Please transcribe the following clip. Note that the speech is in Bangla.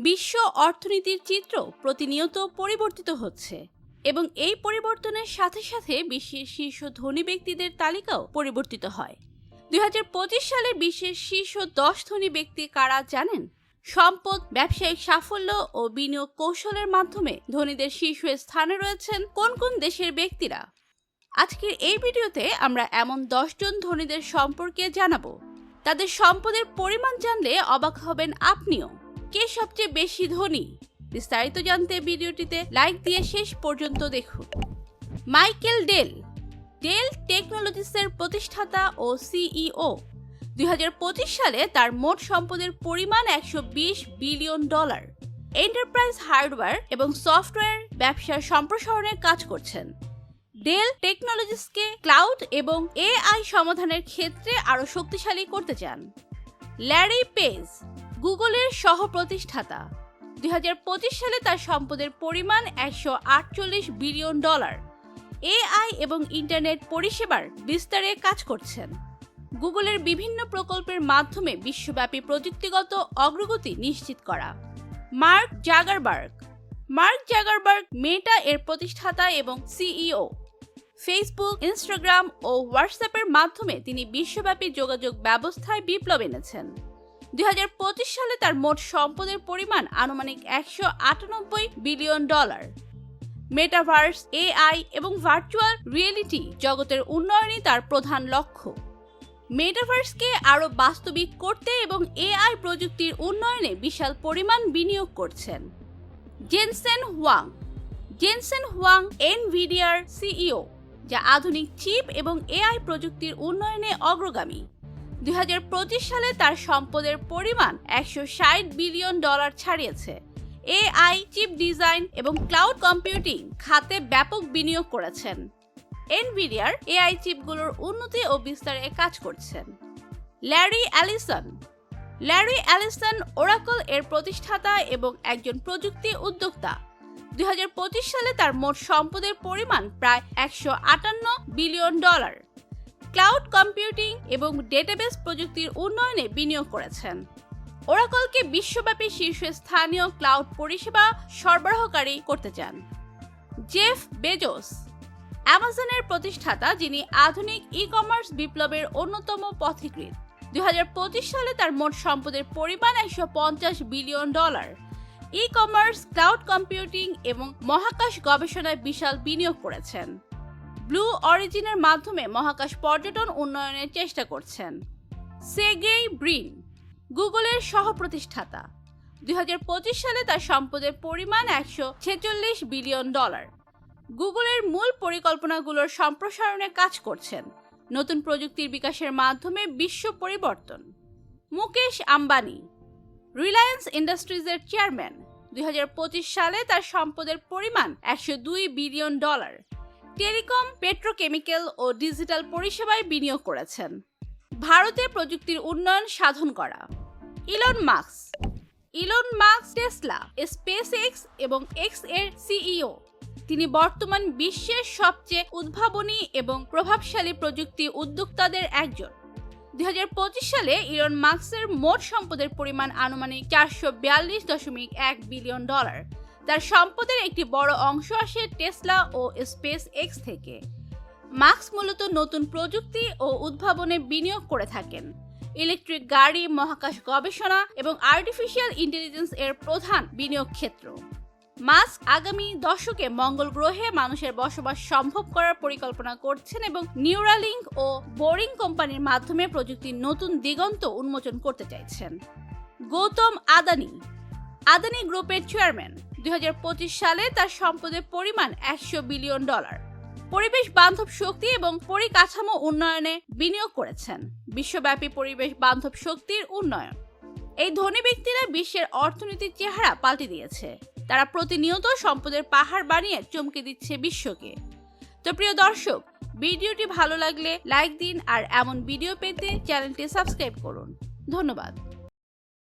বিশ্ব অর্থনীতির চিত্র প্রতিনিয়ত পরিবর্তিত হচ্ছে এবং এই পরিবর্তনের সাথে সাথে বিশ্বের শীর্ষ ধনী ব্যক্তিদের তালিকাও পরিবর্তিত হয়। 2025 সালে বিশ্বের শীর্ষ 10 ধনী ব্যক্তি কারা জানেন? সম্পদ, ব্যবসায়িক সাফল্য ও বিনিয়োগ কৌশলের মাধ্যমে ধনীদের শীর্ষ স্থানে রয়েছেন কোন কোন দেশের ব্যক্তিরা? আজকের এই ভিডিওতে আমরা এমন 10 জন ধনীদের সম্পর্কে জানাবো। তাদের সম্পদের পরিমাণ জানলে অবাক হবেন আপনিও। কে সবচেয়ে বেশি ধনী? বিস্তারিত জানতে ভিডিওটিতে লাইক দিয়ে শেষ পর্যন্ত দেখুন। মাইকেল ডেল টেকনোলজিসের প্রতিষ্ঠাতা ও সিইও। 2025 সালে তার মোট সম্পদের পরিমাণ $120 বিলিয়ন। এন্টারপ্রাইজ হার্ডওয়্যার এবং সফটওয়্যার ব্যবসার সম্প্রসারণের কাজ করছেন। ডেল টেকনোলজিসকে ক্লাউড এবং এআই সমাধানের ক্ষেত্রে আরও শক্তিশালী করতে চান। ল্যারি পেজ, গুগলের সহ প্রতিষ্ঠাতা। 2025 সালে তার সম্পদের পরিমাণ $148 বিলিয়ন। এআই এবং ইন্টারনেট পরিষেবার বিস্তারে কাজ করছেন। গুগলের বিভিন্ন প্রকল্পের মাধ্যমে বিশ্বব্যাপী প্রযুক্তিগত অগ্রগতি নিশ্চিত করা। মার্ক জাগারবার্গ মেটা এর প্রতিষ্ঠাতা এবং সিইও। ফেসবুক, ইনস্টাগ্রাম ও হোয়াটসঅ্যাপের মাধ্যমে তিনি বিশ্বব্যাপী যোগাযোগ ব্যবস্থায় বিপ্লব এনেছেন। 2025 সালে তার মোট সম্পদের পরিমাণ আনুমানিক $198 বিলিয়ন। মেটাভার্স, এআই এবং ভার্চুয়াল রিয়েলিটি জগতের উন্নয়নই তার প্রধান লক্ষ্য। মেটাভার্সকে আরও বাস্তবিক করতে এবং এআই প্রযুক্তির উন্নয়নে বিশাল পরিমাণ বিনিয়োগ করছেন। জেনসেন হুয়াং এনভিডিয়ার সিইও, যা আধুনিক চিপ এবং এআই প্রযুক্তির উন্নয়নে অগ্রগামী। 2025 সালে তার সম্পদের পরিমাণ $160 বিলিয়ন ছাড়িয়েছে। এআই, চিপ ডিজাইন এবং ক্লাউড কম্পিউটিং খাতে ব্যাপক বিনিয়োগ করেছেন। এনভিডিয়ার এআই চিপগুলোর উন্নতি ও বিস্তারে কাজ করছেন। ল্যারি অ্যালিসন ওরাকল এর প্রতিষ্ঠাতা এবং একজন প্রযুক্তি উদ্যোক্তা। 2025 সালে তার মোট সম্পদের পরিমাণ প্রায় $158 বিলিয়ন। ক্লাউড কম্পিউটিং এবং ডেটাবেস প্রযুক্তির উন্নয়নে বিনিয়োগ করেছেন। ওরাকলকে বিশ্বব্যাপী শীর্ষস্থানীয় ক্লাউড পরিষেবা সরবরাহকারী করতে চান। জেফ বেজোস, অ্যামাজনের প্রতিষ্ঠাতা, যিনি আধুনিক ই-কমার্স বিপ্লবের অন্যতম পথিকৃৎ। 2025 সালে তার মোট সম্পদের পরিমাণ $150 বিলিয়ন। ই-কমার্স, ক্লাউড কম্পিউটিং এবং মহাকাশ গবেষণায় বিশাল বিনিয়োগ করেছেন। ব্লু অরিজিনের মাধ্যমে মহাকাশ পর্যটন উন্নয়নের চেষ্টা করছেন। সের্গেই ব্রিন, গুগলের সহ প্রতিষ্ঠাতা। 2025 সালে তার সম্পদের পরিমাণ $146 বিলিয়ন। গুগলের মূল পরিকল্পনাগুলোর সম্প্রসারণে কাজ করছেন, নতুন প্রযুক্তির বিকাশের মাধ্যমে বিশ্ব পরিবর্তন। মুকেশ আম্বানি, রিলায়েন্স ইন্ডাস্ট্রিজের চেয়ারম্যান। 2025 সালে তার সম্পদের পরিমাণ $102 বিলিয়ন। টেলিকম, পেট্রোকেমিক্যাল ও ডিজিটাল পরিষেবায় বিনিয়োগ করেছেন। ভারতে প্রযুক্তির উন্নয়ন সাধন করা। ইলন মাস্ক টেসলা, স্পেসএক্স এবং এক্স এর সিইও। তিনি বর্তমান বিশ্বের সবচেয়ে উদ্ভাবনী এবং প্রভাবশালী প্রযুক্তি উদ্যোক্তাদের একজন। 2025 সালে ইলন মাস্কের মোট সম্পদের পরিমাণ আনুমানিক $442.1 বিলিয়ন। তার সম্পদের একটি বড় অংশ আসে টেসলা ও স্পেস এক্স থেকে। মাস্ক মূলত নতুন প্রযুক্তি ও উদ্ভাবনে বিনিয়োগ করে থাকেন। ইলেকট্রিক গাড়ি, মহাকাশ গবেষণা এবং আর্টিফিশিয়াল ইন্টেলিজেন্স এর প্রধান বিনিয়োগ ক্ষেত্র। মাস্ক আগামী দশকে মঙ্গল গ্রহে মানুষের বসবাস সম্ভব করার পরিকল্পনা করছেন এবং নিউরালিঙ্ক ও বোরিং কোম্পানির মাধ্যমে প্রযুক্তির নতুন দিগন্ত উন্মোচন করতে চাইছেন। গৌতম আদানি গ্রুপের চেয়ারম্যান। 2025 সালে তার সম্পদের পরিমাণ $100 বিলিয়ন। পরিবেশ বান্ধব শক্তি এবং পরিকাঠামো উন্নয়নে বিনিয়োগ করেছেন। বিশ্বব্যাপী পরিবেশ বান্ধব শক্তির উন্নয়ন। এই ধনী ব্যক্তিরা বিশ্বের অর্থনীতির চেহারা পাল্টে দিয়েছে। তারা প্রতিনিয়ত সম্পদের পাহাড় বানিয়ে চমকে দিচ্ছে বিশ্বকে। তো প্রিয় দর্শক, ভিডিওটি ভালো লাগলে লাইক দিন আর এমন ভিডিও পেতে চ্যানেলটি সাবস্ক্রাইব করুন। ধন্যবাদ।